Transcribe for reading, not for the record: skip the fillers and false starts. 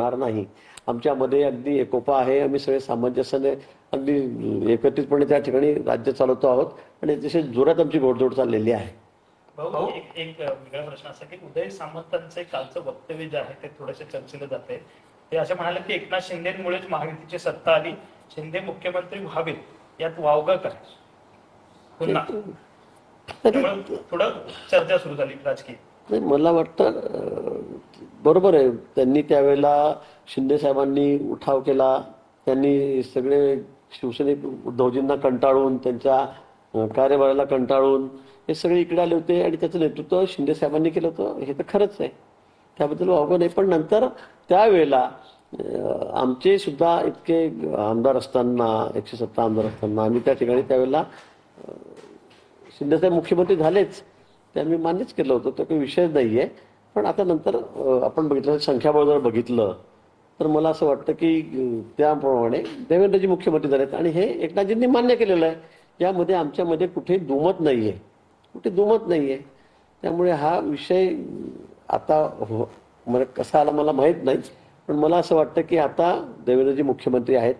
होणार नाही. आमच्यामध्ये अगदी एकोपा आहे. आम्ही सगळे सामंजस्याने अगदी एकत्रितपणे त्या ठिकाणी राज्य चालवतो आहोत आणि अतिशय जोरात आमची घोडदौड चाललेली आहे. भाऊ एक वेगळा प्रश्न असा की उदय सामंतांचे कालचं वक्तव्य जे आहे ते थोडेसे चर्चेलं जाते. ते असे म्हणाले की एकनाथ शिंदेमुळेच महायुतीची सत्ता आली, शिंदे मुख्यमंत्री व्हावेत यात वावगं काय पुन्हा त्यामुळे थोडं चर्चा सुरू झाली राजकीय. नाही, मला वाटतं बरोबर आहे. त्यांनी त्यावेळेला शिंदे साहेबांनी उठाव केला. त्यांनी सगळे शिवसेनेत उद्धवजींना कंटाळून त्यांच्या कार्यभाराला कंटाळून हे सगळे इकडे आले होते आणि त्याचं नेतृत्व शिंदे साहेबांनी केलं होतं. हे तर खरंच आहे, त्याबद्दल वावगं नाही. पण नंतर त्यावेळेला आमचे सुद्धा इतके आमदार असताना 170 आमदार असताना आम्ही त्या ठिकाणी त्यावेळेला शिंदेसाहेब मुख्यमंत्री झालेच, ते आम्ही मान्यच केलं होतं. तो काही विषय नाही आहे. पण आता नंतर आपण बघितलं संख्याबळ जर बघितलं तर मला असं वाटतं की त्याप्रमाणे देवेंद्रजी मुख्यमंत्री झालेत आणि हे एकनाथजींनी मान्य केलेलं आहे. यामध्ये आमच्यामध्ये कुठे दुमत नाही आहे, कुठे दुमत नाही आहे. त्यामुळे हा विषय आता मला कसा आला मला माहीत नाही. पण मला असं वाटतं की आता देवेंद्रजी मुख्यमंत्री आहेत.